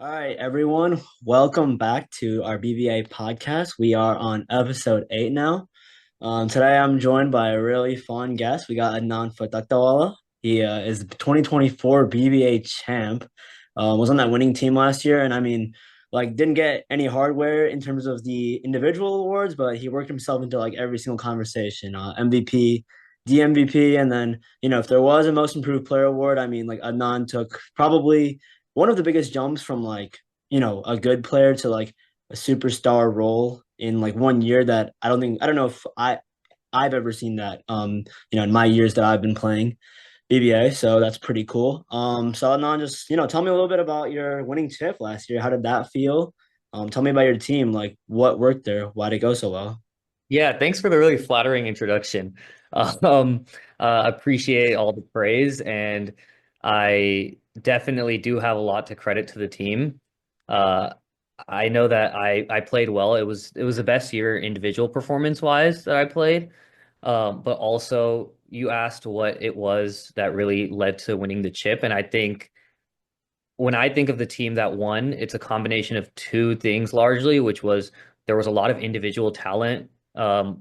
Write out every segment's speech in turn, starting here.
All right, everyone, welcome back to our BBA podcast. We are on episode 8 now. Today I'm joined by a really fun guest. We got Adnan Fatakdawala. He is the 2024 BBA champ. Was on that winning team last year, and I mean, like, didn't get any hardware in terms of the individual awards, but he worked himself into like every single conversation. MVP, DMVP, and then if there was a Most Improved Player award, I mean, like Adnan took probably one of the biggest jumps from like a good player to like a superstar role in like 1 year that I don't know if I've ever seen that in my years that I've been playing BBA, so that's pretty cool. So Adnan, just tell me a little bit about your winning tip last year. How did that feel? Tell me about your team, like what worked there, why'd it go so well? Yeah, thanks for the really flattering introduction. Um, Appreciate all the praise, and I definitely do have a lot to credit to the team. Uh, I know that I played well. It was the best year individual performance wise that I played. But also you asked what it was that really led to winning the chip, and I think when I think of the team that won, it's a combination of two things largely, which was there was a lot of individual talent.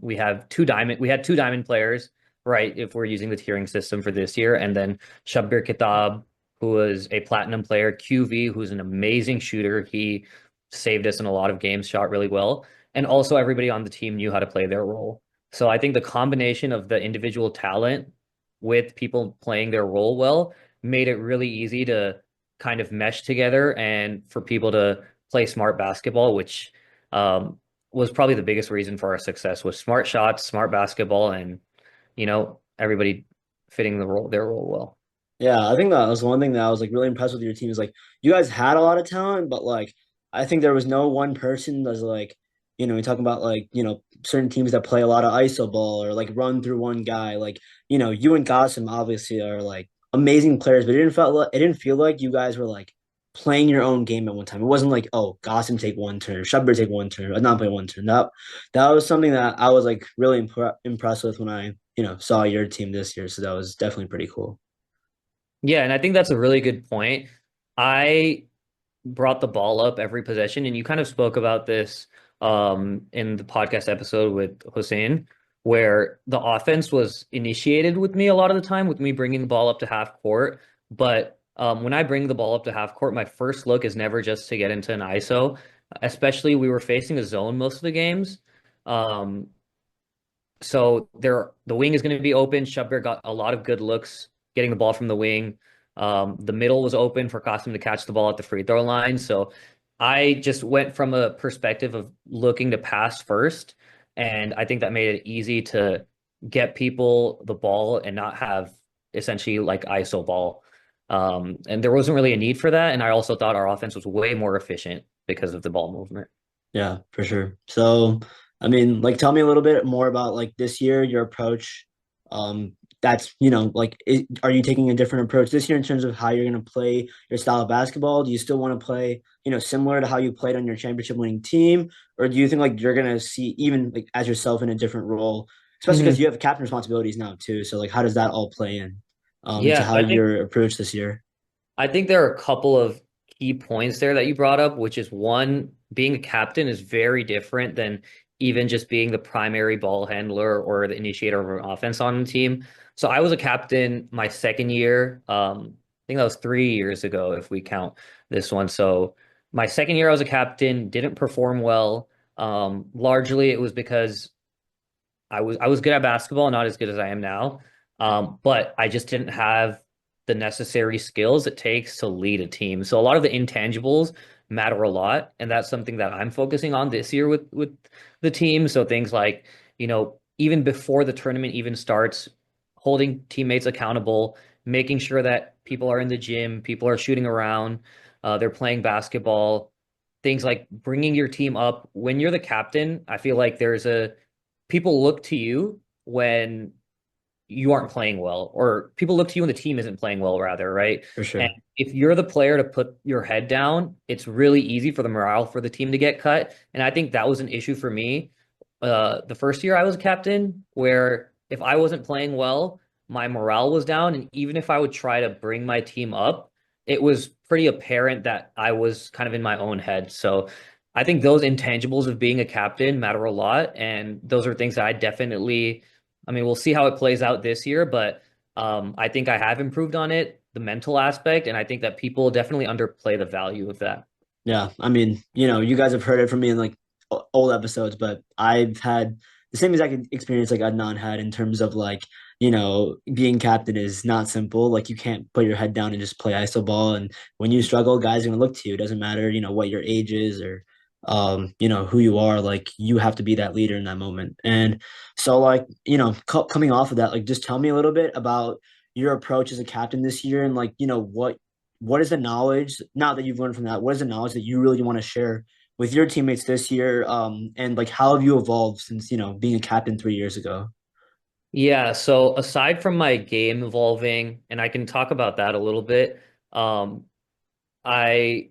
We had two diamond players, right? If we're using the tiering system for this year, and then Shabbir Kitab, who was a platinum player, QV, who's an amazing shooter. He saved us in a lot of games, shot really well, and also everybody on the team knew how to play their role. So I think the combination of the individual talent with people playing their role well made it really easy to kind of mesh together and for people to play smart basketball, which was probably the biggest reason for our success was smart shots, smart basketball, and everybody fitting their role well. Yeah, I think that was one thing that I was like really impressed with your team is like you guys had a lot of talent, but like I think there was no one person that's like, we talk about like, certain teams that play a lot of iso ball or like run through one guy. Like, you and Gossam obviously are like amazing players, but it didn't feel like you guys were like playing your own game at one time. It wasn't like, oh, Gossam take one turn, Shubber take one turn, Adnan play one turn. That was something that I was like really impressed with when I, saw your team this year. So that was definitely pretty cool. Yeah, and I think that's a really good point. I brought the ball up every possession, and you kind of spoke about this in the podcast episode with Hussein, where the offense was initiated with me a lot of the time, with me bringing the ball up to half court. But when I bring the ball up to half court, my first look is never just to get into an ISO, especially we were facing a zone most of the games. Um, so the wing is going to be open. Shubber got a lot of good looks getting the ball from the wing. The middle was open for Qasim to catch the ball at the free throw line. So I just went from a perspective of looking to pass first, and I think that made it easy to get people the ball and not have essentially like ISO ball. And there wasn't really a need for that. And I also thought our offense was way more efficient because of the ball movement. Yeah, for sure. So, I mean, like, tell me a little bit more about like this year, your approach. That's, are you taking a different approach this year in terms of how you're going to play your style of basketball? Do you still want to play, similar to how you played on your championship winning team? Or do you think like you're going to see even like as yourself in a different role, especially because you have captain responsibilities now too. So, like, how does that all play in to Yeah, how so your approach this year? I think there are a couple of key points there that you brought up, which is one, being a captain is very different than even just being the primary ball handler or the initiator of an offense on the team. So I was a captain my second year. I think that was 3 years ago if we count this one. So my second year I was a captain, didn't perform well. Largely it was because I was good at basketball, not as good as I am now. But I just didn't have the necessary skills it takes to lead a team. So a lot of the intangibles matter a lot, and that's something that I'm focusing on this year with the team. So things like, even before the tournament even starts, holding teammates accountable, making sure that people are in the gym, people are shooting around, they're playing basketball. Things like bringing your team up. When you're the captain, I feel like there's a people look to you when you aren't playing well, or people look to you when the team isn't playing well, rather, right? For And sure. if you're the player to put your head down, it's really easy for the morale for the team to get cut. And I think that was an issue for me the first year I was a captain, where if I wasn't playing well, my morale was down. And even if I would try to bring my team up, it was pretty apparent that I was kind of in my own head. So I think those intangibles of being a captain matter a lot. And those are things that I definitely, I mean, we'll see how it plays out this year, but I think I have improved on it, the mental aspect. And I think that people definitely underplay the value of that. Yeah, I mean, you guys have heard it from me in like old episodes, but I've had the same exact experience like Adnan had in terms of like, being captain is not simple. Like you can't put your head down and just play iso ball. And when you struggle, guys are gonna look to you. It doesn't matter, what your age is or who you are. Like you have to be that leader in that moment. And so like, coming off of that, like just tell me a little bit about your approach as a captain this year and like, what is the knowledge now that you've learned from that? What is the knowledge that you really want to share with your teammates this year? And like how have you evolved since, being a captain 3 years ago? Yeah, so aside from my game evolving, and I can talk about that a little bit, um, I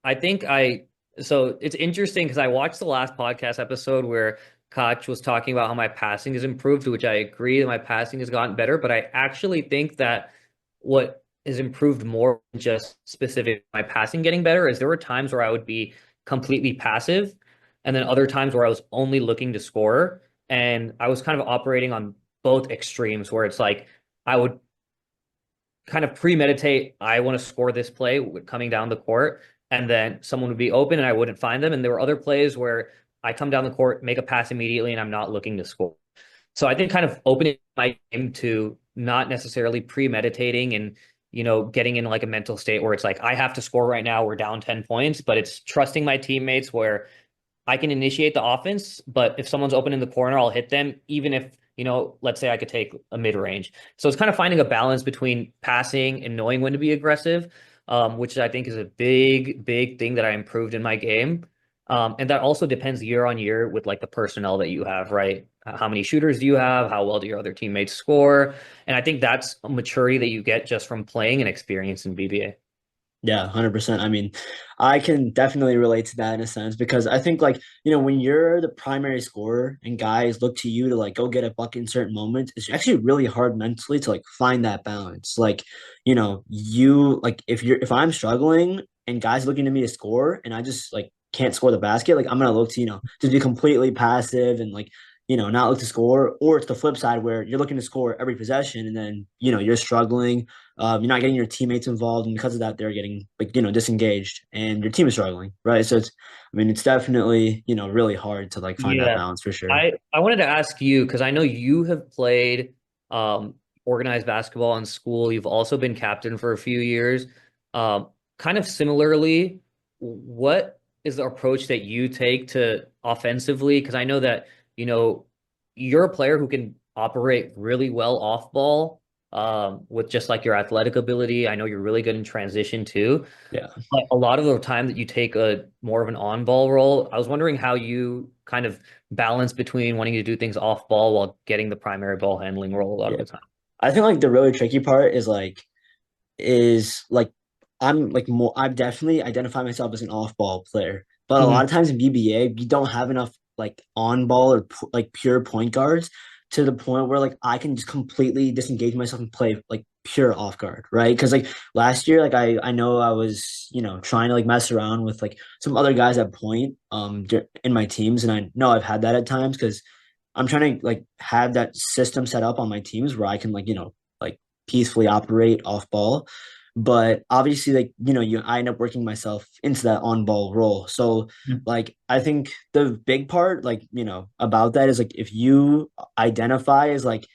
I think I so it's interesting because I watched the last podcast episode where Koch was talking about how my passing has improved, which I agree that my passing has gotten better, but I actually think that what has improved more than just specific my passing getting better is there were times where I would be completely passive and then other times where I was only looking to score. And I was kind of operating on both extremes where it's like I would kind of premeditate, I want to score this play coming down the court, and then someone would be open and I wouldn't find them. And there were other plays where I come down the court, make a pass immediately, and I'm not looking to score. So I think kind of opening my game to not necessarily premeditating and getting in like a mental state where it's like I have to score right now, we're down 10 points, but it's trusting my teammates where I can initiate the offense, but if someone's open in the corner, I'll hit them, even if, let's say I could take a mid range. So it's kind of finding a balance between passing and knowing when to be aggressive, which I think is a big, big thing that I improved in my game. And that also depends year on year with like the personnel that you have, right? How many shooters do you have? How well do your other teammates score? And I think that's a maturity that you get just from playing and experience in BBA. Yeah, 100%. I mean, I can definitely relate to that in a sense because I think like, when you're the primary scorer and guys look to you to like go get a bucket in certain moments, it's actually really hard mentally to like find that balance. Like, you like if I'm struggling and guys looking to me to score and I just like can't score the basket, like I'm gonna look to, just be completely passive and like, not look to score, or it's the flip side where you're looking to score every possession and then, you're struggling, you're not getting your teammates involved, and because of that, they're getting like disengaged, and your team is struggling, right? So I mean, it's definitely really hard to like find that Yeah. balance for sure. I wanted to ask you because I know you have played um, organized basketball in school. You've also been captain for a few years. Kind of similarly, what is the approach that you take to offensively? Because I know that, you know, you're a player who can operate really well off ball with just like your athletic ability. I know you're really good in transition too. Yeah. But a lot of the time that you take a more of an on-ball role, I was wondering how you kind of balance between wanting to do things off ball while getting the primary ball handling role a lot of Yeah. the time. I think like the really tricky part is like I'm like more I've definitely identified myself as an off-ball player. But a lot Mhm. of times in BBA, we don't have enough like on-ball or like pure point guards to the point where like I can just completely disengage myself and play like pure off guard, right? Because like last year, like I know I was, trying to like mess around with like some other guys at point in my teams, and I know I've had that at times because I'm trying to like have that system set up on my teams where I can like, like peacefully operate off ball. But obviously, like, I end up working myself into that on ball role. So, like, I think the big part, like, about that is like if you identify as like,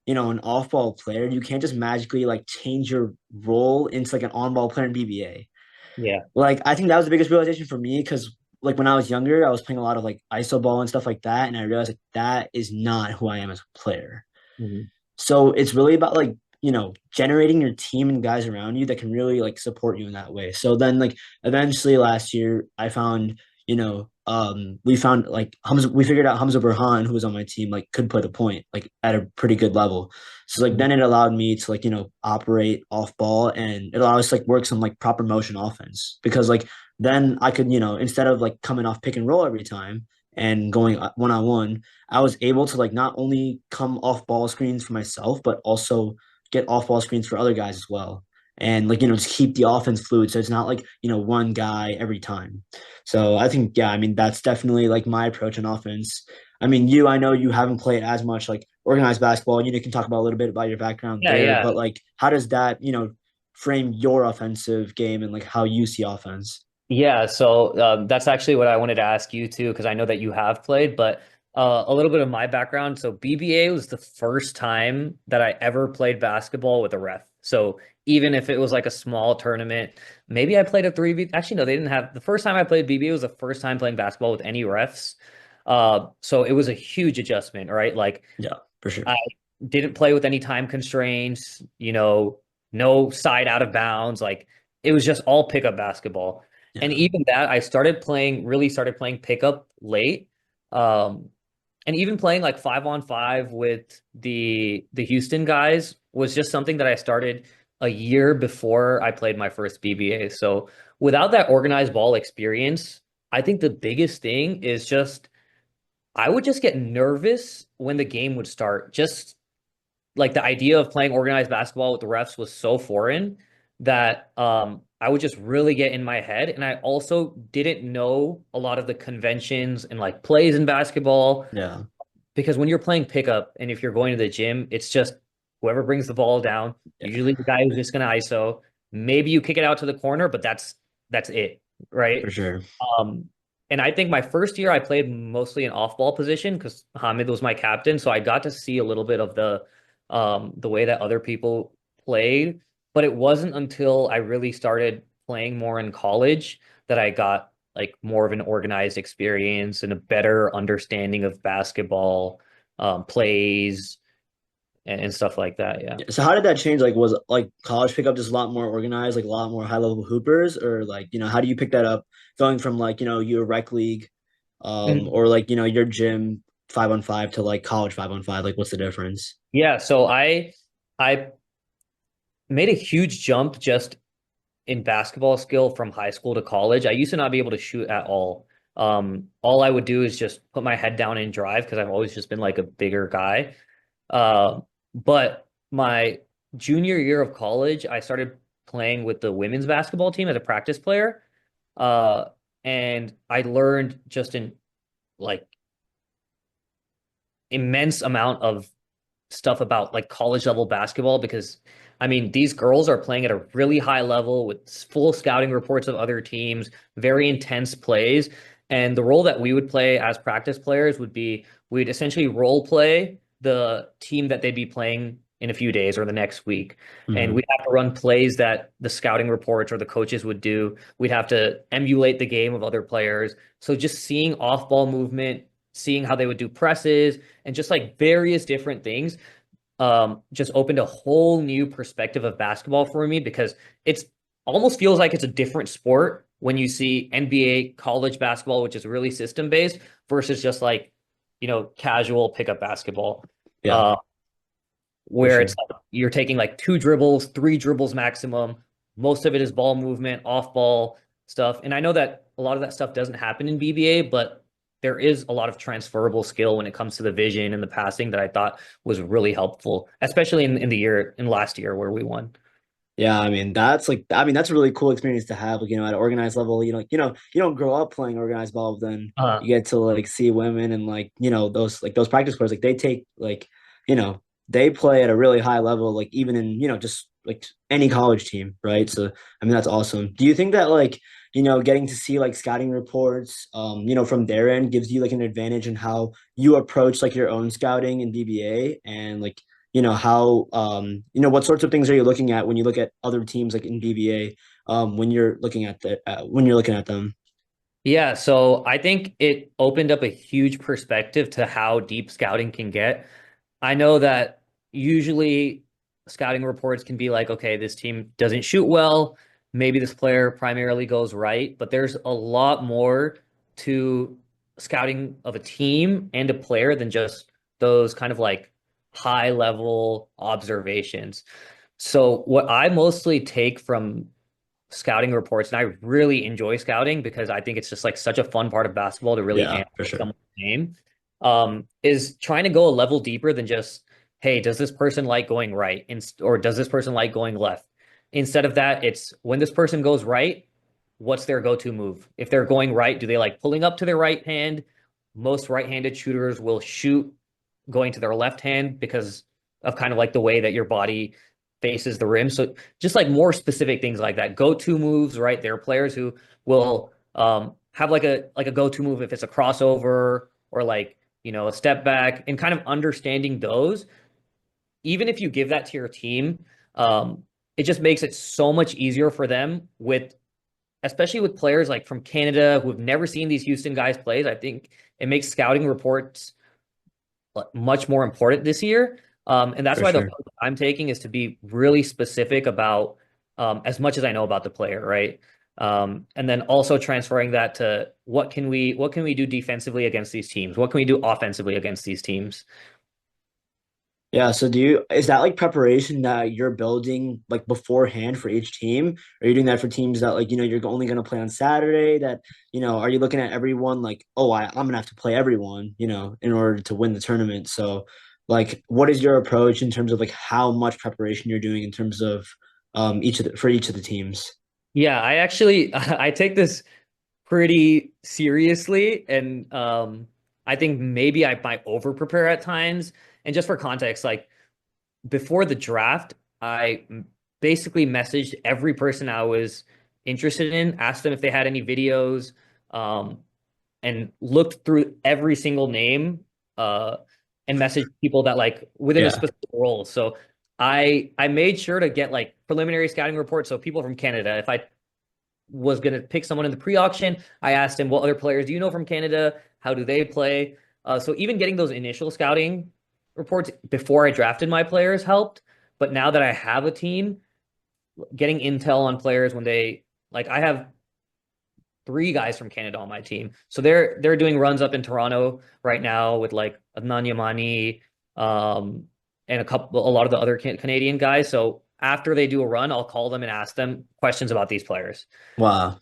an off ball player, you can't just magically like change your role into like an on ball player in BBA. Yeah. Like I think that was the biggest realization for me because like when I was younger, I was playing a lot of like iso ball and stuff like that, and I realized like that is not who I am as a player. Mhm. So it's really about like, generating your team and guys around you that can really like support you in that way. So then like eventually last year I found, we found like Hamza, we figured out Hamza Burhan, who was on my team, like could put a point like at a pretty good level. So like Mhm. then it allowed me to like, operate off ball, and it allowed us to like work some like proper motion offense because like then I could, instead of like coming off pick and roll every time and going one on one, I was able to like not only come off ball screens for myself, but also get off ball screens for other guys as well. and like just keep the offense fluid so it's not like one guy every time. So I think yeah, I mean that's definitely like my approach on offense. I mean, I know you haven't played as much like organized basketball. You can talk about a little bit about your background Yeah, there, yeah. but like how does that frame your offensive game and like how you see offense? Yeah, so that's actually what I wanted to ask you too, because I know that you have played, but a little bit of my background. So BBA was the first time that I ever played basketball with a ref. So even if it was like a small tournament, maybe I played a 3v. Actually, no, they didn't have the first time I played BBA was the first time playing basketball with any refs. So it was a huge adjustment, right? Like Yeah, for sure. I didn't play with any time constraints, no side out of bounds. Like it was just all pickup basketball. And Yeah, even that, really started playing pickup late. Um, and even playing like 5-on-5 with the Houston guys was just something that I started a year before I played my first BBA. So without that organized ball experience, I think the biggest thing is just I would just get nervous when the game would start. Just like the idea of playing organized basketball with the refs was so foreign that I would just really get in my head. And I also didn't know a lot of the conventions and like plays in basketball yeah, because when you're playing pickup and if you're going to the gym, it's just whoever brings the ball down, yeah, usually the guy who's just going to ISO. Maybe you kick it out to the corner, but that's it, for right? sure. Um, and I think my first year I played mostly an off-ball position because Hamid was my captain, so I got to see a little bit of the way that other people played. But it wasn't until I really started playing more in college that I got like more of an organized experience and a better understanding of basketball, plays and stuff like that. Yeah. Yeah, so how did that change? Like, was like college pickup just a lot more organized, like a lot more high level hoopers, or like how do you pick that up going from like your rec league, Mhm. or like your gym 5-on-5 to like college 5-on-5? Like, what's the difference? Yeah. So I made a huge jump just in basketball skill from high school to college. I used to not be able to shoot at all. All I would do is just put my head down and drive because I've always just been like a bigger guy. Uh, but my junior year of college, I started playing with the women's basketball team as a practice player. Uh, and I learned just in like immense amount of stuff about like college level basketball because I mean these girls are playing at a really high level with full scouting reports of other teams, very intense plays. And the role that we would play as practice players would be we'd essentially role play the team that they'd be playing in a few days or the next week. And Hmm. we'd have to run plays that the scouting reports or the coaches would do. We'd have to emulate the game of other players. So just seeing off ball movement, seeing how they would do presses and just like various different things just opened a whole new perspective of basketball for me because it's almost feels like it's a different sport when you see NBA college basketball, which is really system based, versus just like, casual pickup basketball, Yeah, uh, for where it's sure. like you're taking like two dribbles, three dribbles maximum. Most of it is ball movement, off ball stuff. And I know that a lot of that stuff doesn't happen in BBA, but there is a lot of transferable skill when it comes to the vision and the passing that I thought was really helpful, especially in the year in last year where we won. Yeah, I mean that's a really cool experience to have. Like, at an organized level, you don't grow up playing organized ball, but then Uh, you get to like see women and like, those practice players, like they take like, you know, they play at a really high level, like even in, just like any college team, right? So I mean that's awesome. Do you think that like, getting to see like scouting reports, from their end gives you like an advantage in how you approach like your own scouting in BBA and like how what sorts of things are you looking at when you look at other teams like in BBA when you're looking at them? yeah, so I think it opened up a huge perspective to how deep scouting can get. I know that usually scouting reports can be like, okay, this team doesn't shoot well. Maybe this player primarily goes right, but there's a lot more to scouting of a team and a player than just those kind of like high level observations. So what I mostly take from scouting reports, and I really enjoy scouting because I think it's just like such a fun part of basketball to really Yeah, analyze for sure. someone's game. Is trying to go a level deeper than just, hey, does this person like going right, or does this person like going left? Instead of that, it's when this person goes right, what's their go-to move? If they're going right, do they like pulling up to their right hand? Most right-handed shooters will shoot going to their left hand because of kind of like the way that your body faces the rim. So just like more specific things like that. Go-to moves, right? There are players who will have like a go-to move if it's a crossover or like, a step back, and kind of understanding those. Even if you give that to your team, it just makes it so much easier for them with, especially with players like from Canada who have never seen these Houston guys plays. I think it makes scouting reports much more important this year. And that's For why the sure. approach I'm taking is to be really specific about as much as I know about the player, right? And then also transferring that to what can we do defensively against these teams? What can we do offensively against these teams? Yeah, so is that like preparation that you're building like beforehand for each team? Are you doing that for teams that like, you're only going to play on Saturday that, are you looking at everyone like, oh, I'm going to have to play everyone, in order to win the tournament? So like, what is your approach in terms of like how much preparation you're doing in terms of for each of the teams? Yeah, I actually I take this pretty seriously, and I think maybe I might over prepare at times. And just for context, like before the draft, basically messaged every person I was interested in, asked them if they had any videos, um, and looked through every single name, uh, and messaged people that like within a Yeah. specific role. So I made sure to get like preliminary scouting reports. So people from Canada, if I was going to pick someone in the pre-auction, I asked him, what other players do you know from Canada? How do they play? So even getting those initial scouting reports before I drafted my players helped. But now that I have a team, getting intel on players when they like, I have three guys from Canada on my team, so they're doing runs up in Toronto right now with like Adnan and a lot of the other Canadian guys. So after they do a run, I'll call them and ask them questions about these players. Wow.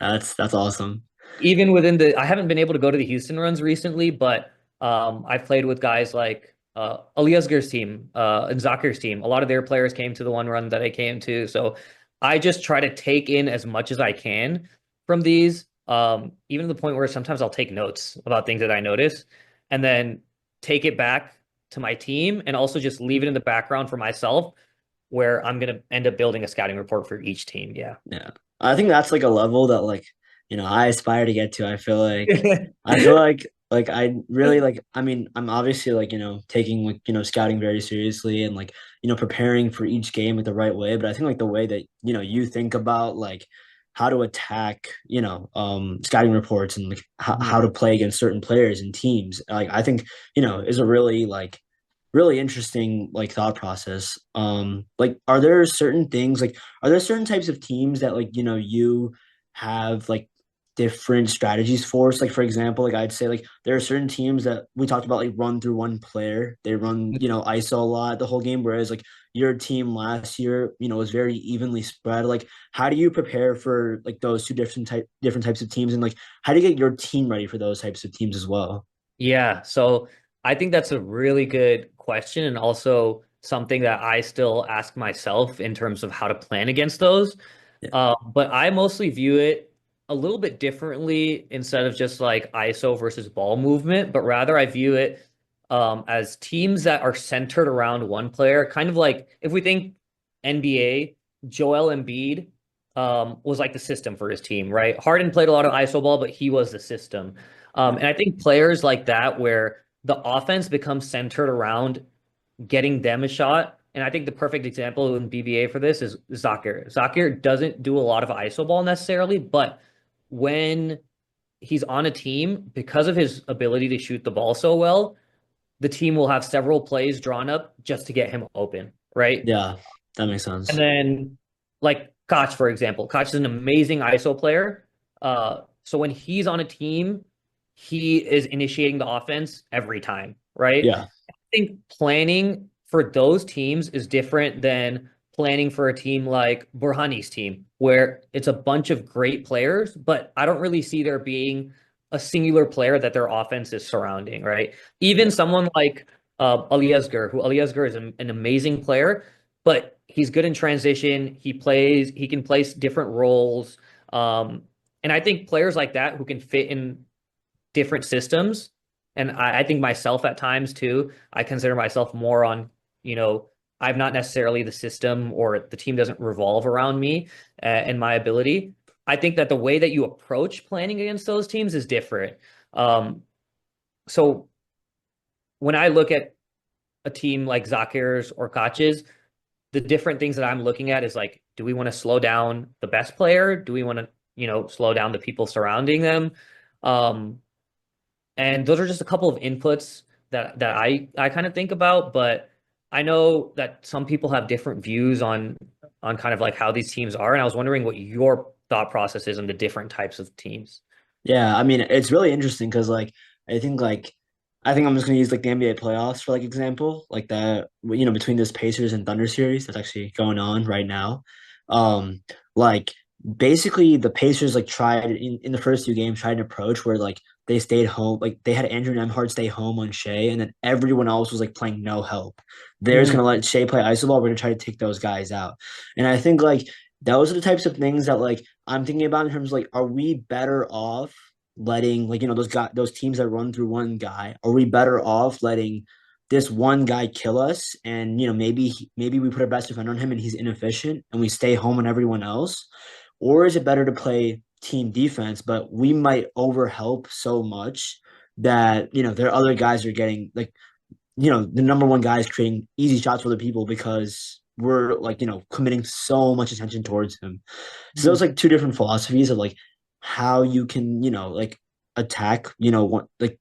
That's awesome. Even within I haven't been able to go to the Houston runs recently, but I've played with guys like Ali Asghar's team, and Zakir's team. A lot of their players came to the one run that I came to. So I just try to take in as much as I can from these, even to the point where sometimes I'll take notes about things that I notice and then take it back to my team and also just leave it in the background for myself where I'm going to end up building a scouting report for each team. Yeah. Yeah. I think that's like a level that like, I aspire to get to. I feel like I really like I mean, I'm obviously like, taking like, scouting very seriously and like, preparing for each game with the right way. But I think like the way that, you think about like how to attack, scouting reports and like how Mhm. to play against certain players and teams, like I think, is a really like really interesting like thought process. Like are there certain types of teams that like, you have like different strategies for? So, like for example, like I'd say like there are certain teams that we talked about like run through one player. They run, ISO a lot the whole game, whereas like your team last year, was very evenly spread. Like how do you prepare for like those two different types of teams, and like how do you get your team ready for those types of teams as well? Yeah, so I think that's a really good question, and also something that I still ask myself in terms of how to plan against those. Yeah. But I mostly view it a little bit differently instead of just like ISO versus ball movement, but rather I view it as teams that are centered around one player. Kind of like if we think NBA, Joel Embiid was like the system for his team, right? Harden played a lot of ISO ball, but he was the system. Yeah. And I think players like that, where the offense becomes centered around getting them a shot. And I think the perfect example in BBA for this is Zakir. Zakir doesn't do a lot of ISO ball necessarily, but when he's on a team, because of his ability to shoot the ball so well, the team will have several plays drawn up just to get him open, right? Yeah, that makes And sense. then, like Koch, for example, Koch is an amazing ISO player. So when he's on a team, he is initiating the offense every time, right? Yeah. Think planning for those teams is different than planning for a team like Burhani's team, where it's a bunch of great players, but I don't really see there being a singular player that their offense is surrounding, right? Even Yeah. someone like Ali Asghar, who Ali Asghar is an amazing player, but he's good in transition. He can place different roles. Um, and I think players like that who can fit in different systems, and I think myself at times too, I consider myself more on, you know, I'm not necessarily the system or the team doesn't revolve around me and my ability. I think that the way that you approach planning against those teams is different. Um, so when I look at a team like Zakir's or Koch's, the different things that I'm looking at is like, do we want to slow down the best player? Do we want to, slow down the people surrounding them? Um, and those are just a couple of inputs that I kind of think about, but I know that some people have different views on kind of like how these teams are, and I was wondering what your thought process is on the different types of teams. Yeah, I mean, it's really interesting because I think like I think I'm just gonna use like the NBA playoffs for like example, like that between this Pacers and Thunder series that's actually going on right now. Um, like basically the Pacers like tried in the first two games tried an approach where like they stayed home, like they had Andrew Nemhard stay home on Shea, and then everyone else was like playing no help. They're just Mm, gonna let Shea play iso ball. We're gonna try to take those guys out, and I think like those are the types of things that like I'm thinking about in terms of like, are we better off letting like those teams that run through one guy? Are we better off letting this one guy kill us, and maybe we put our best defender on him and he's inefficient, and we stay home on everyone else, or is it better to play team defense, but we might overhelp so much that their other guys are getting like the number one guy is creating easy shots for the people because we're like committing so much attention towards him. So mm, those like two different philosophies of like how you can, like attack, one like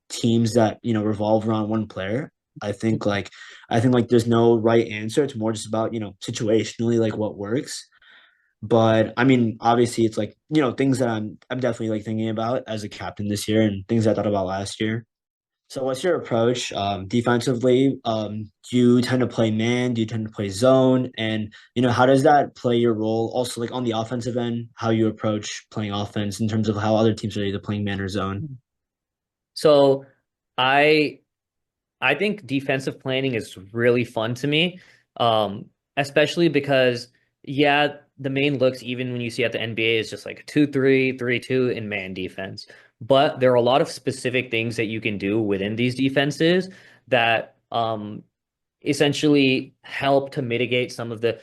teams that, revolve around one player. I think like there's no right answer. It's more just about, situationally like what works. But I mean, obviously it's like, things that I'm definitely like thinking about as a captain this year and things I thought about last year. So what's your approach defensively? Do you tend to play man? Do you tend to play zone? And how does that play your role? Also, like on the offensive end, how you approach playing offense in terms of how other teams are either playing man or zone. mm. So I I think defensive planning is really fun to me, especially because, yeah, the main looks, even when you see at the NBA, is just like 2-3, 3-2 in man defense. But there are a lot of specific things that you can do within these defenses that essentially help to mitigate some of the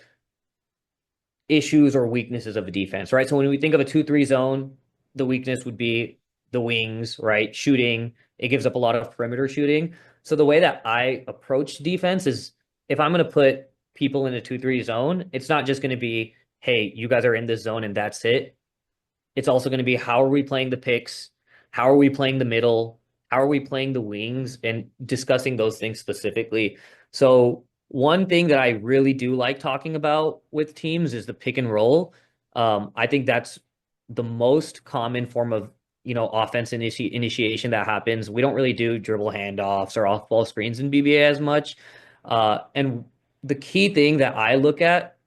issues or weaknesses of a defense, right? So when we think of a 2-3 zone, the weakness would be the wings, right? Shooting, it gives up a lot of perimeter shooting. So the way that I approach defense is if I'm going to put people in a 2-3 zone, it's not just going to be, hey, you guys are in this zone and that's it. It's also going to be how are we playing the picks? How are we playing the middle? How are we playing the wings? And discussing those things specifically. So one thing that I really do like talking about with teams is the pick and roll. I think that's the most common form of offense initiation that happens. We don't really do dribble handoffs or off ball screens in BBA as much. And the key thing that I look at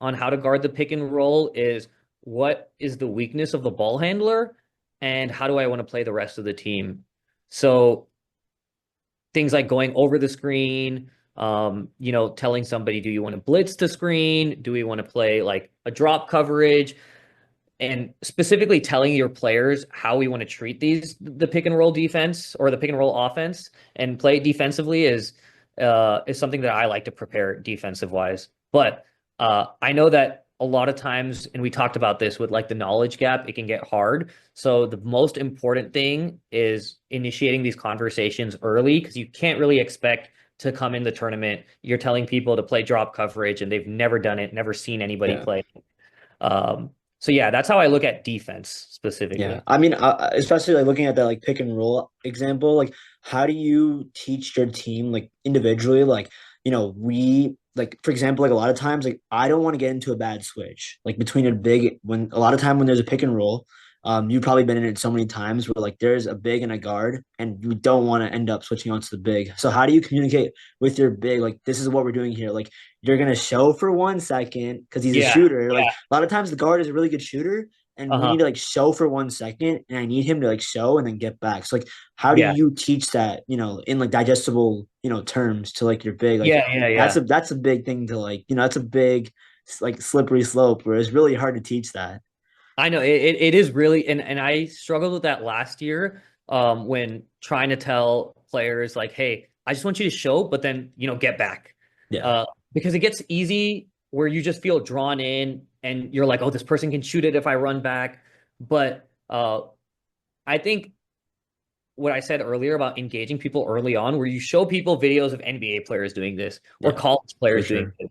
on how to guard the pick and roll is what is the weakness of the ball handler and how do I want to play the rest of the team. So things like going over the screen, telling somebody, do you want to blitz the screen? Do we want to play like a drop coverage? And specifically telling your players how we want to treat the pick and roll defense or the pick and roll offense and play it defensively is something that I like to prepare defensive wise. But I know that a lot of times, and we talked about this with like the knowledge gap, it can get hard. So the most important thing is initiating these conversations early because you can't really expect to come in the tournament. You're telling people to play drop coverage and they've never done it, never seen anybody Yeah. play. So yeah, that's how I look at defense Yeah, specifically. I mean, especially like looking at that like pick and roll example, like how do you teach your team like individually? Like, we like for example, like a lot of times, like I don't want to get into a bad switch like between a big when a lot of time when there's a pick and roll, you've probably been in it so many times where like there's a big and a guard, and you don't want to end up switching onto the big. So how do you communicate with your big? Like this is what we're doing here. Like you're gonna show for 1 second because he's a Yeah, shooter. Like yeah. a lot of times the guard is a really good shooter and we need Uh-huh. to like show for 1 second, and I need him to like show and then get back. So like, how do Yeah. you teach that, in like digestible, terms to like your big like Yeah, yeah, that's a yeah. that's a big thing to like, that's a big like slippery slope where it's really hard to teach that. I know it is really, and I struggled with that last year when trying to tell players like, hey, I just want you to show, but then get back. Yeah. Uh because it gets easy where you just feel drawn in and you're like, oh, this person can shoot it if I run back. But I think what I said earlier about engaging people early on, where you show people videos of NBA players doing this or Yeah, college for players doing sure. this,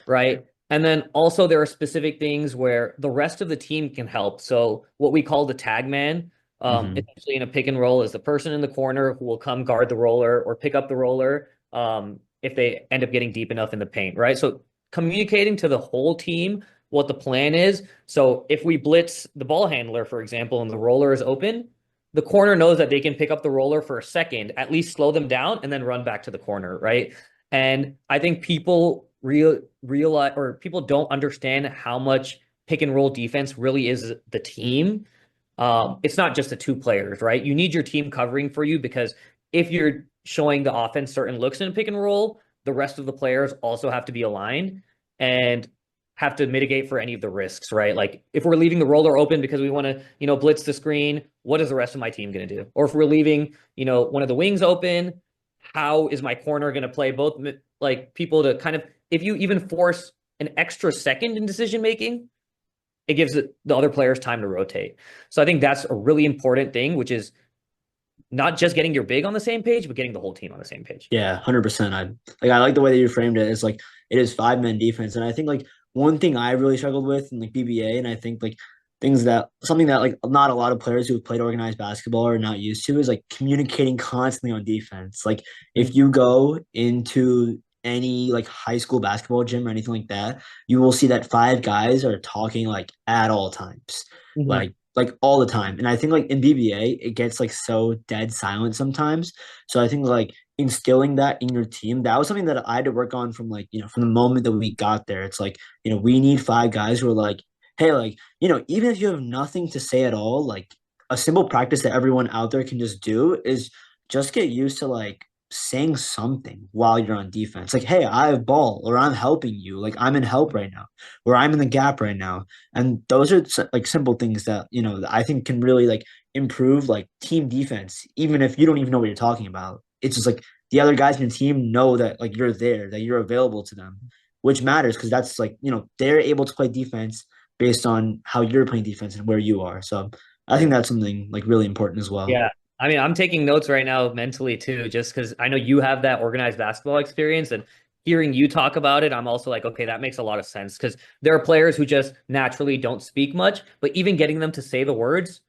right? And then also there are specific things where the rest of the team can help. So what we call the tag man, Hmm. essentially in a pick and roll is the person in the corner who will come guard the roller or pick up the roller if they end up getting deep enough in the paint, right? So communicating to the whole team what the plan is. So if we blitz the ball handler, for example, and the roller is open, the corner knows that they can pick up the roller for a second, at least slow them down, and then run back to the corner, right? And I think people realize or people don't understand how much pick and roll defense really is the team. It's not just the two players, right? You need your team covering for you because if you're showing the offense certain looks in a pick and roll, the rest of the players also have to be aligned and have to mitigate for any of the risks, right? Like if we're leaving the roller open because we want to, blitz the screen, what is the rest of my team going to do? Or if we're leaving, one of the wings open, how is my corner going to play both like people to kind of if you even force an extra second in decision making, it gives the other players time to rotate. So I think that's a really important thing, which is not just getting your big on the same page, but getting the whole team on the same page. Yeah, 100%. I like the way that you framed it. It's like it is 5 men defense, and I think like one thing I really struggled with in like BBA, and I think like things that something that like not a lot of players who have played organized basketball are not used to is like communicating constantly on defense. Like if Mm-hmm. you go into any like high school basketball gym or anything like that, you will see that 5 guys are talking like at all times. Mm-hmm. Like all the time. And I think like in BBA, it gets like so dead silent sometimes. So I think like instilling that in your team, that was something that I had to work on from like, from the moment that we got there. It's like, we need 5 guys who are like, hey, like, even if you have nothing to say at all, like a simple practice that everyone out there can just do is just get used to like saying something while you're on defense. Like, hey, I have ball, or I'm helping you. Like I'm in help right now, or I'm in the gap right now. And those are like simple things that, I think can really like improve like team defense, even if you don't even know what you're talking about. It's just like the other guys in the team know that like you're there, that you're available to them, which matters because that's like, they're able to play defense based on how you're playing defense and where you are. So I think Right. that's something like really important as well. Yeah. I mean, I'm taking notes right now mentally too, just because I know you have that organized basketball experience and hearing you talk about it, I'm also like, okay, that makes a lot of sense because there are players who just naturally don't speak much, but even getting them to say the words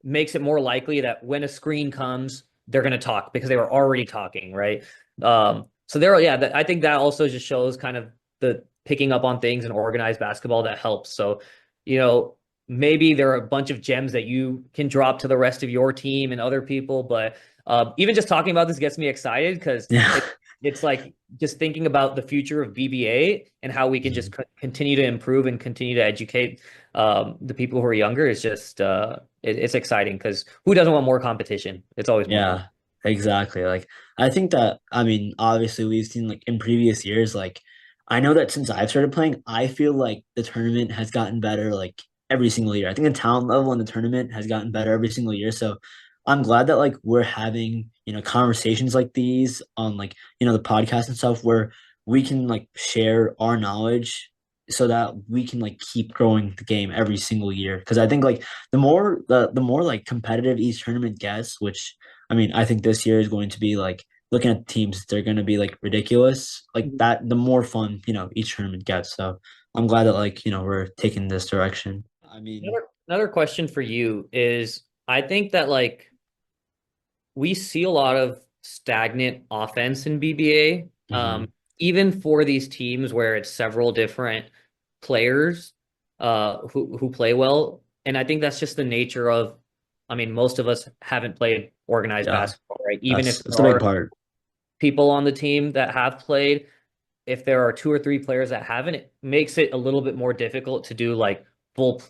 makes it more likely that when a screen comes, they're going to talk because they were already talking, right? So there, yeah, I think that also just shows kind of the picking up on things and organized basketball that helps. So, you know, maybe there are a bunch of gems that you can drop to the rest of your team and other people, but even just talking about this gets me excited because Yeah. it's like just thinking about the future of BBA and how we can just continue to improve and continue to educate the people who are younger is just it's exciting because who doesn't want more competition? It's always more fun. Yeah, exactly. Like I think that I mean, obviously we've seen like in previous years, like I know that since I've started playing, I feel like the tournament has gotten better like every single year. I think the talent level in the tournament has gotten better every single year. So I'm glad that like we're having, conversations like these on like, the podcast and stuff where we can like share our knowledge so that we can like keep growing the game every single year. Because I think like the more like competitive each tournament gets, which I mean, I think this year is going to be like looking at teams, they're going to be like ridiculous. Like that, the more fun, each tournament gets. So I'm glad that like, we're taking this direction. I mean, Another question for you is I think that like we see a lot of stagnant offense in BBA, mhm. even for these teams where it's several different players who play well. And I think that's just the nature of, I mean, most of us haven't played organized Yeah, basketball, right? Even if that's there a big are part. people on the team that have played, if there are two or three players that haven't, it makes it a little bit more difficult to do like full,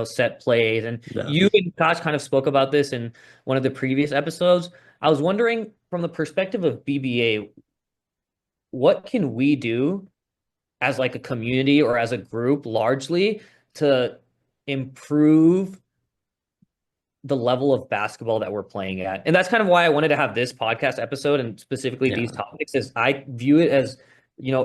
set plays. And Yeah. you and Koch kind of spoke about this in one of the previous episodes. I was wondering from the perspective of BBA, what can we do as like a community or as a group largely to improve the level of basketball that we're playing at. And that's kind of why I wanted to have this podcast episode and specifically these Yeah. topics is I view it as,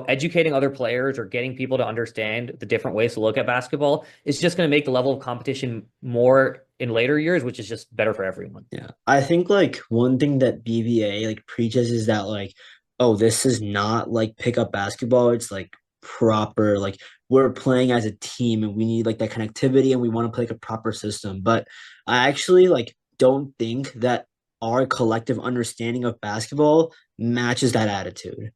educating other players or getting people to understand the different ways to look at basketball is just going to make the level of competition more in later years, which is just better for everyone. Yeah. I think like one thing that BBA like preaches is that like, oh, this is not like pickup basketball. It's like proper, like we're playing as a team and we need like that connectivity and we want to play like a proper system. But I actually like don't think that our collective understanding of basketball matches that attitude.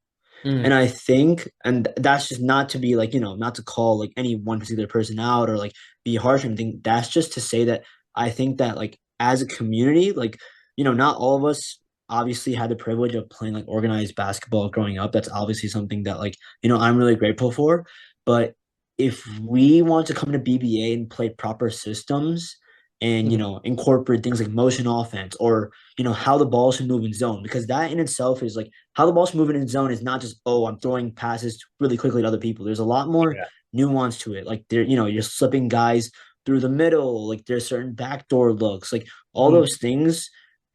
And Mm, I think, and that's just not to be like, not to call like any one particular person out or like be harsh or anything. That's just to say that I think that like as a community, like, not all of us obviously had the privilege of playing like organized basketball growing up. That's obviously something that like, I'm really grateful for. But if we want to come to BBA and play proper systems and, mhm, incorporate things like motion offense or, how the ball should move in zone, because that in itself is like, how the ball's moving in zone is not just, oh, I'm throwing passes really quickly to other people. There's a lot more yeah. nuance to it. Like you're slipping guys through the middle, like there's certain backdoor looks, like all Mhm, those things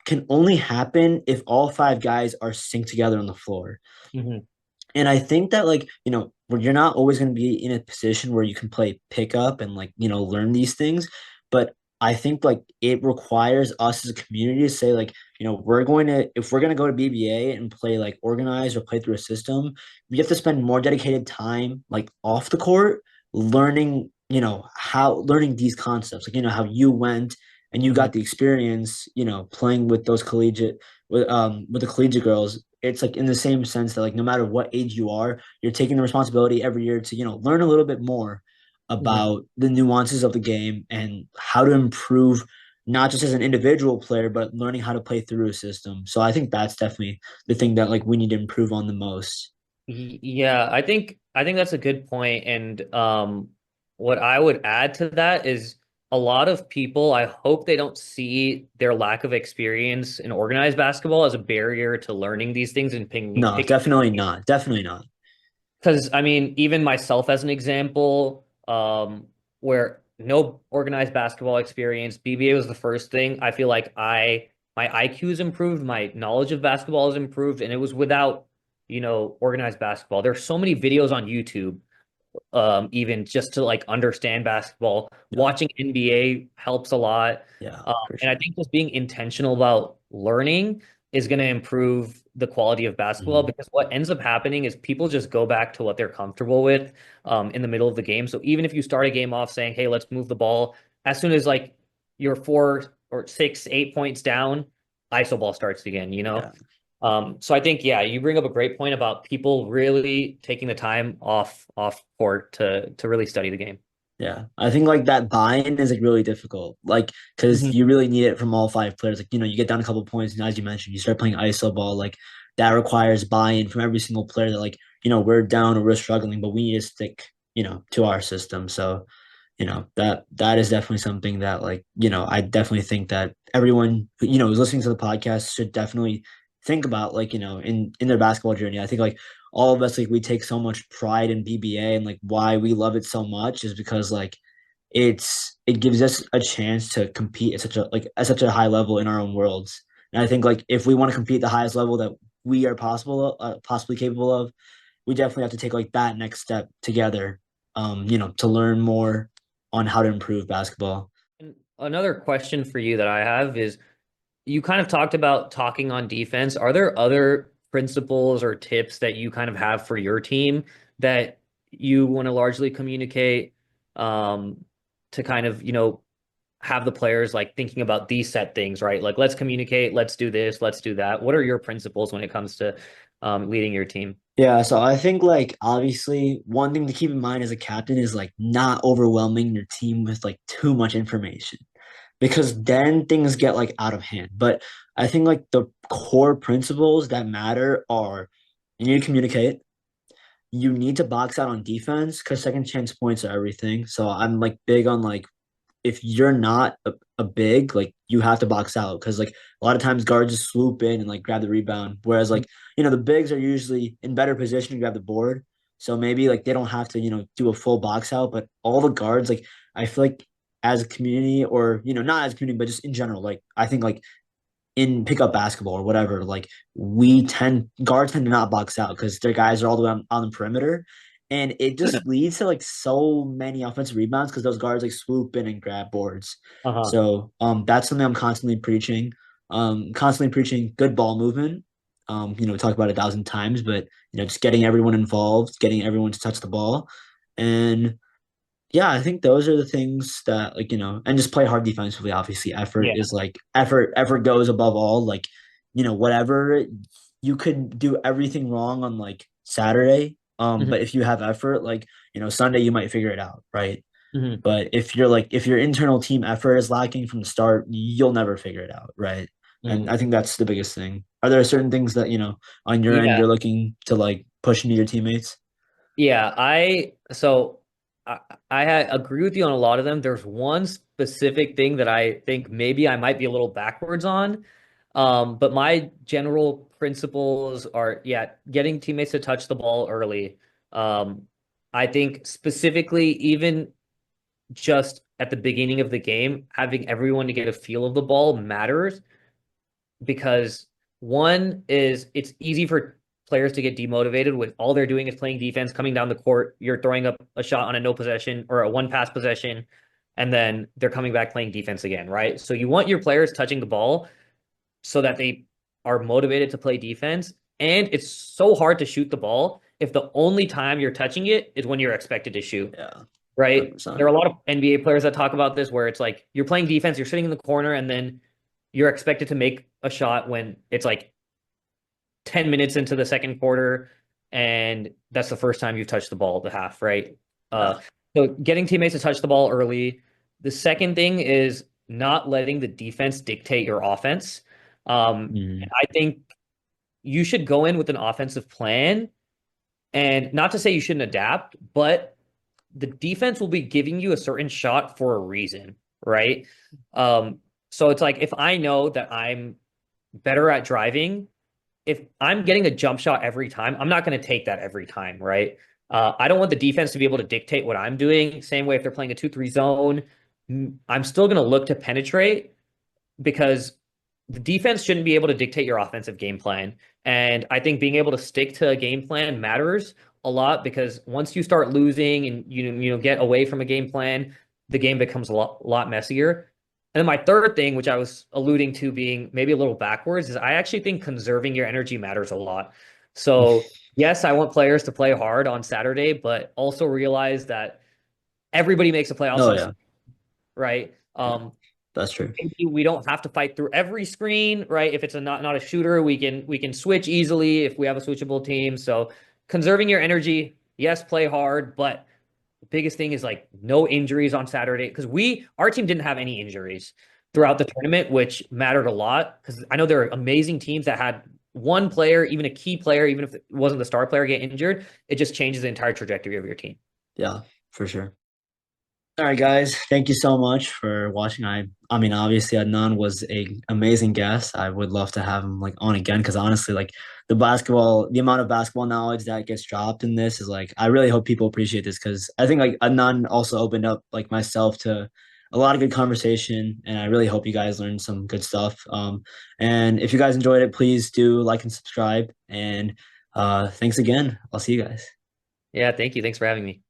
can only happen if all five guys are synced together on the floor. mhm, And I think that like, where you're not always going to be in a position where you can play pickup and like, learn these things. But I think like it requires us as a community to say like, if we're going to go to BBA and play like organized or play through a system, we have to spend more dedicated time like off the court learning, how learning these concepts, like, how you went and you mhm, got the experience, playing with those collegiate with the collegiate girls. It's like in the same sense that like no matter what age you are, you're taking the responsibility every year to, learn a little bit more mhm. about the nuances of the game and how to improve not just as an individual player, but learning how to play through a system. So I think that's definitely the thing that like we need to improve on the most. Yeah, I think that's a good point. And what I would add to that is a lot of people, I hope they don't see their lack of experience in organized basketball as a barrier to learning these things and No, picking. definitely not. Definitely not. Because I mean, even myself as an example, where no organized basketball experience, BBA was the first thing. I feel like my IQ has improved, my knowledge of basketball has improved, and it was without, organized basketball. There's so many videos on YouTube, even just to like understand basketball. Yeah, Watching NBA helps a lot. yeah, for And I sure. think just being intentional about learning is going to improve the quality of basketball Mhm. because what ends up happening is people just go back to what they're comfortable with in the middle of the game. So even if you start a game off saying, hey, let's move the ball, as soon as like you're 4 or 6, 8 points down, ISO ball starts again. Yeah. So I think, yeah, you bring up a great point about people really taking the time off court to really study the game. Yeah, I think like that buy-in is like really difficult, like because Mhm. you really need it from all five players. Like you get down a couple points, and as you mentioned, you start playing ISO ball. Like that requires buy-in from every single player. That like we're down or we're struggling, but we need to stick to our system. So that is definitely something that like I definitely think that everyone who, who's listening to the podcast should definitely think about like in their basketball journey. I think like all of us like we take so much pride in BBA and like why we love it so much is because like it gives us a chance to compete at such a high level in our own worlds. And I think like if we want to compete at the highest level that we are possibly capable of, we definitely have to take like that next step together. To learn more on how to improve basketball. And another question for you that I have is you kind of talked about talking on defense. Are there other principles or tips that you kind of have for your team that you want to largely communicate um, to kind of, have the players like thinking about these set things, right? Like, let's communicate, let's do this, let's do that. What are your principles when it comes to leading your team? Yeah, so I think like obviously one thing to keep in mind as a captain is like not overwhelming your team with like too much information because then things get like out of hand. But I think like the core principles that matter are you need to communicate, you need to box out on defense because second chance points are everything. So I'm like big on like if you're not a big, like you have to box out because like a lot of times guards just swoop in and like grab the rebound. Whereas like, the bigs are usually in better position to grab the board. So maybe like they don't have to, do a full box out, but all the guards, like I feel like as a community or, not as a community, but just in general, like I think like in pickup basketball or whatever, like guards tend to not box out because their guys are all the way on the perimeter. And it just leads to like so many offensive rebounds because those guards like swoop in and grab boards. Uh-huh. So that's something I'm constantly preaching. Constantly preaching good ball movement. We talk about it 1,000 times, but just getting everyone involved, getting everyone to touch the ball. And yeah, I think those are the things that like, and just play hard defensively. Obviously, effort Yeah. is like effort goes above all. Like, whatever you could do everything wrong on like Saturday. Mhm. But if you have effort, like, Sunday you might figure it out, right? Mhm. But if your internal team effort is lacking from the start, you'll never figure it out, right? And Mhm. I think that's the biggest thing. Are there certain things that, on your end Yeah. you're looking to like push into your teammates? Yeah, I I agree with you on a lot of them. There's one specific thing that I think maybe I might be a little backwards on. But my general principles are, yeah, getting teammates to touch the ball early. Um, I think specifically even just at the beginning of the game, having everyone to get a feel of the ball matters because one is it's easy for players to get demotivated when all they're doing is playing defense, coming down the court. You're throwing up a shot on a no possession or a one pass possession, and then they're coming back playing defense again, right? So you want your players touching the ball so that they are motivated to play defense. And it's so hard to shoot the ball if the only time you're touching it is when you're expected to shoot, Yeah, right? There 100%. are a lot of NBA players that talk about this where it's like you're playing defense, you're sitting in the corner, and then you're expected to make a shot when it's like 10 minutes into the second quarter, and that's the first time you've touched the ball at the half, right? Yeah. So getting teammates to touch the ball early. The second thing is not letting the defense dictate your offense. Mhm. I think you should go in with an offensive plan, and not to say you shouldn't adapt, but the defense will be giving you a certain shot for a reason, right? Um, so it's like if I know that I'm better at driving, if I'm getting a jump shot every time, I'm not going to take that every time, right? I don't want the defense to be able to dictate what I'm doing. Same way if they're playing a 2-3 zone, I'm still going to look to penetrate because the defense shouldn't be able to dictate your offensive game plan. And I think being able to stick to a game plan matters a lot because once you start losing and get away from a game plan, the game becomes a lot messier. And then my third thing, which I was alluding to being maybe a little backwards, is I actually think conserving your energy matters a lot. So yes, I want players to play hard on Saturday, but also realize that everybody makes the playoffs Oh on yeah, Sunday, right? yeah, that's true. Maybe we don't have to fight through every screen, right? If it's not a shooter, we can switch easily if we have a switchable team. So conserving your energy, yes, play hard, but the biggest thing is like no injuries on Saturday because our team didn't have any injuries throughout the tournament, which mattered a lot because I know there are amazing teams that had one player, even a key player, even if it wasn't the star player, get injured. It just changes the entire trajectory of your team. Yeah, for sure. All right, guys. Thank you so much for watching. I mean, obviously, Adnan was a amazing guest. I would love to have him like on again because honestly, like the amount of basketball knowledge that gets dropped in this is like, I really hope people appreciate this because I think like Adnan also opened up like myself to a lot of good conversation, and I really hope you guys learned some good stuff. And if you guys enjoyed it, please do like and subscribe. And thanks again. I'll see you guys. Yeah, thank you. Thanks for having me.